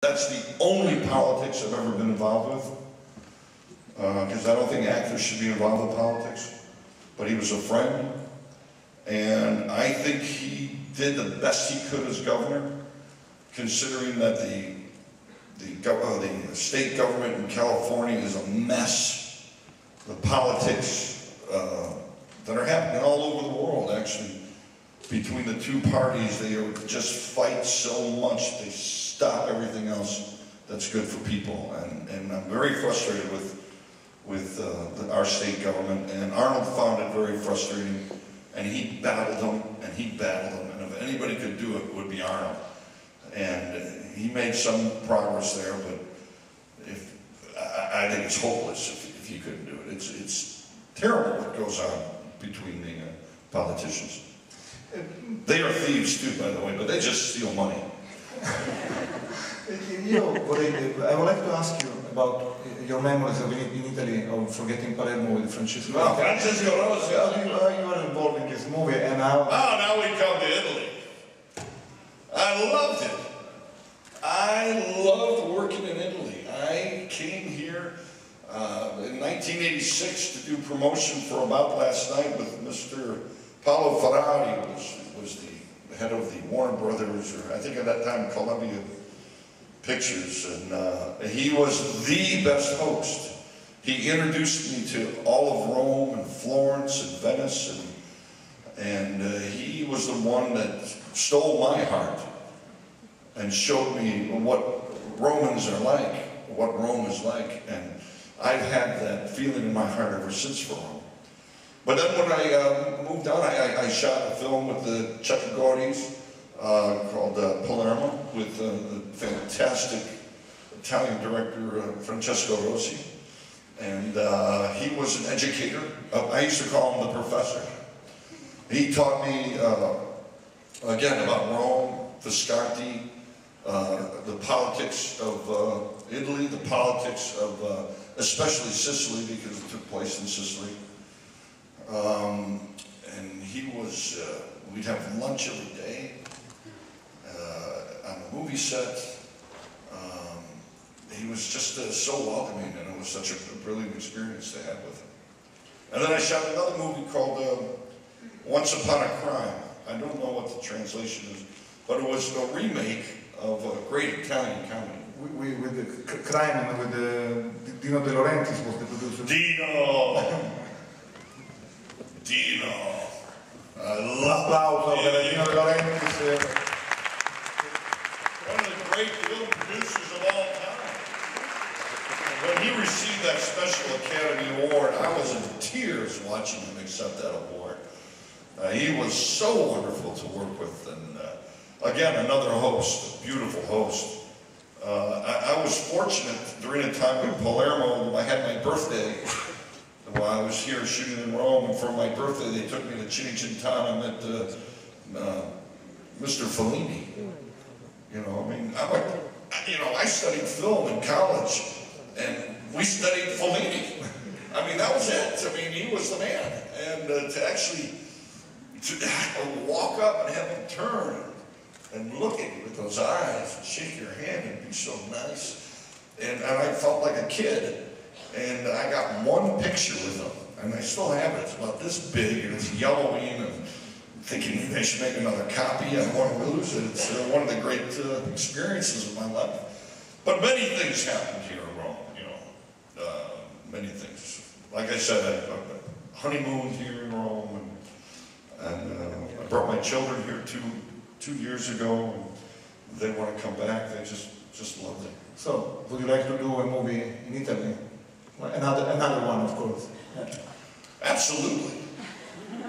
That's the only politics I've ever been involved with, because I don't think actors should be involved in politics. But he was a friend, and I think he did the best he could as governor, considering that the state government in California is a mess. The politics that are happening all over the world, actually, between the two parties, they just fight so much, they stop everything else that's good for people. And I'm very frustrated with our state government, and Arnold found it very frustrating, and he battled them, and he battled them, and if anybody could do it, it would be Arnold. And he made some progress there, but I think it's hopeless if he couldn't do it. It's terrible what goes on between the politicians. They are thieves too, by the way, but they just steal money. I would like to ask you about your memories of in Italy of Forgetting Palermo with Francesco. Well, Francesco Rosi. How you were involved in this movie and how? Oh, now we come to Italy. I loved it. I loved working in Italy. I came here in 1986 to do promotion for About Last Night with Mr. Paolo Ferrari, who was the head of the Warner Brothers, or I think at that time Columbia Pictures, and he was the best host. He introduced me to all of Rome and Florence and Venice, and he was the one that stole my heart and showed me what Romans are like, what Rome is like, and I've had that feeling in my heart ever since for Rome. But then when I moved on, I shot a film with the Ceccagonis called Palermo with the fantastic Italian director Francesco Rosi. And he was an educator. I used to call him the professor. He taught me, again, about Rome, Visconti, the politics of Italy, the politics of especially Sicily, because it took place in Sicily. And he was, we'd have lunch every day on the movie set. He was just so welcoming, and it was such a brilliant experience to have with him. And then I shot another movie called Once Upon a Crime. I don't know what the translation is, but it was a remake of a great Italian comedy. With the crime and with the Dino De Laurentiis was the producer. Dino! I love Dino De Laurentiis. One of the great film producers of all time. When he received that Special Academy Award, I was in tears watching him accept that award. He was so wonderful to work with, and again, another host, a beautiful host. I was fortunate during a time in Palermo. I had my birthday while I was here shooting in Rome, and for my birthday they took me to Cinecittà. I met Mr. Fellini. You know, I mean, I studied film in college, and we studied Fellini. I mean, that was it. I mean, he was the man. And to actually walk up and have him turn and look at you with those eyes and shake your hand and be so nice. And I felt like a kid. And I got one picture with him, and I still have it. It's about this big, and it's yellowing, and I'm thinking maybe I should make another copy. I don't want to lose it. It's one of the great experiences of my life. But many things happened here in Rome, you know, many things. Like I said, I honeymooned here in Rome, and I brought my children here two years ago, and they want to come back. They just loved it. So, would you like to do a movie in Italy? Another one, of course. Absolutely.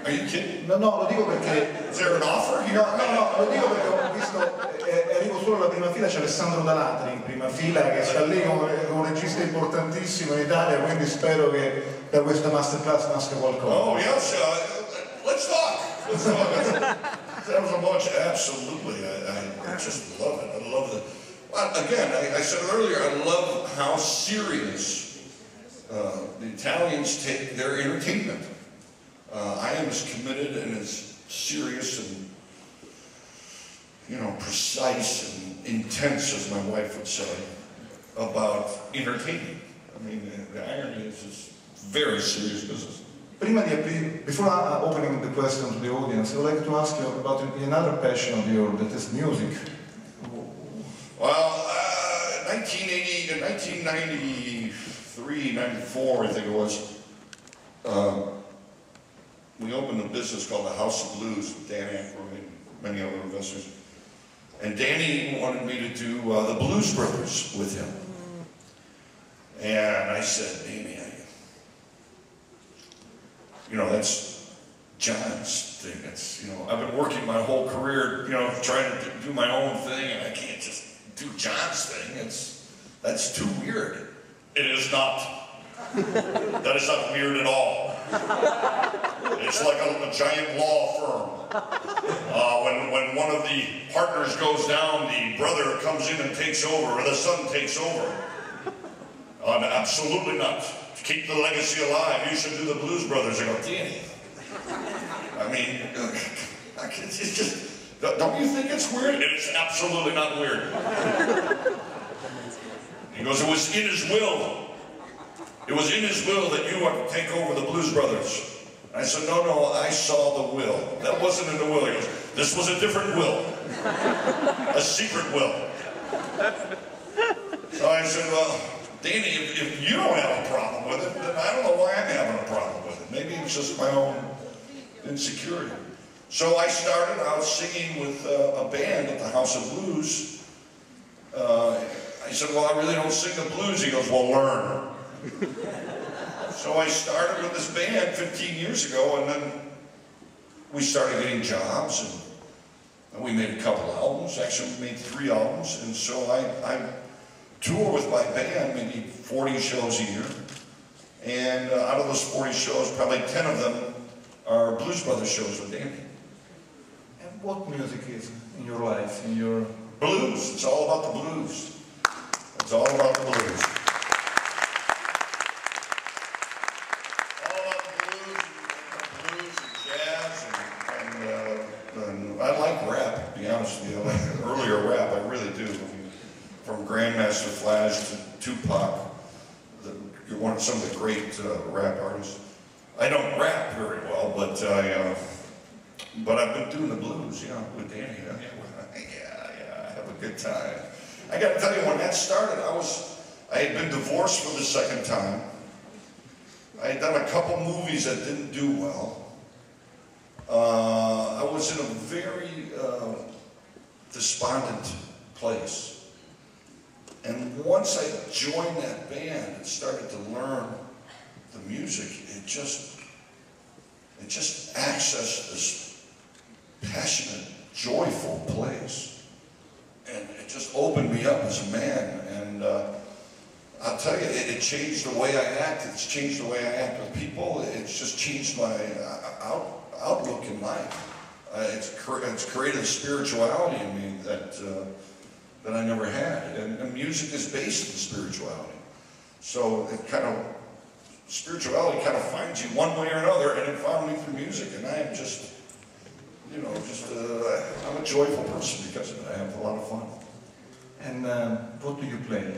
Are you kidding? No, lo dico perché... Is there an offer here? No, lo dico perché ho visto, arrivo solo alla prima fila, c'è Alessandro Dalatri in prima fila, che sta lì con un regista importantissimo in Italia, quindi spero che da questa masterclass nasca qualcosa. Oh, yes, let's talk. Let's talk. That was a bunch, absolutely. I just love it. I love it. Well, again, I said earlier, I love how serious the Italians take their entertainment. I am as committed and as serious and, precise and intense, as my wife would say, about entertaining. I mean, the irony is it's very serious business. Before opening the question to the audience, I would like to ask you about another passion of yours, that is music. Well, 1993, 94, I think it was, we opened a business called the House of Blues with Dan Aykroyd and many other investors. And Danny wanted me to do the Blues Brothers with him. And I said, Danny, you know, that's John's thing. It's, you know, I've been working my whole career, you know, trying to do my own thing, and I can't just do John's thing. That's too weird. It is not. That is not weird at all. It's like a giant law firm. When one of the partners goes down, the brother comes in and takes over, or the son takes over. Absolutely not. To keep the legacy alive, you should do the Blues Brothers. I go, Danny. I mean, it's just, don't you think it's weird? It's absolutely not weird. He goes, it was in his will. It was in his will that you are to take over the Blues Brothers. I said, no, I saw the will. That wasn't in the will. He goes, this was a different will. A secret will. So I said, well, Danny, if you don't have a problem with it, then I don't know why I'm having a problem with it. Maybe it's just my own insecurity. So I started out singing with a band at the House of Blues. I said, well, I really don't sing the blues. He goes, well, learn. So I started with this band 15 years ago, and then we started getting jobs, and we made a couple albums. Actually, we made 3 albums, and so I tour with my band, maybe 40 shows a year. And out of those 40 shows, probably 10 of them are Blues Brothers shows with Danny. And what music is in your life, in your... Blues. It's all about the blues. It's all about the blues. All about the blues and jazz, and I like rap, to be honest with you. I like earlier rap, I really do. From Grandmaster Flash to Tupac, you're some of the great rap artists. I don't rap very well, but I've been doing the blues, with Danny. Yeah, I have a good time. I got to tell you, when that started, I had been divorced for the 2nd time. I had done a couple movies that didn't do well. I was in a very despondent place. And once I joined that band and started to learn the music, it just accessed this passionate, joyful place. And it just opened me up as a man. And I'll tell you, it changed the way I act. It's changed the way I act with people. It's just changed my outlook in life. It's created a spirituality in me that I never had. And music is based in spirituality. So spirituality kind of finds you one way or another, and it found me through music. And I am just, I'm a joyful person because of it. I have a lot of fun. And what do you play?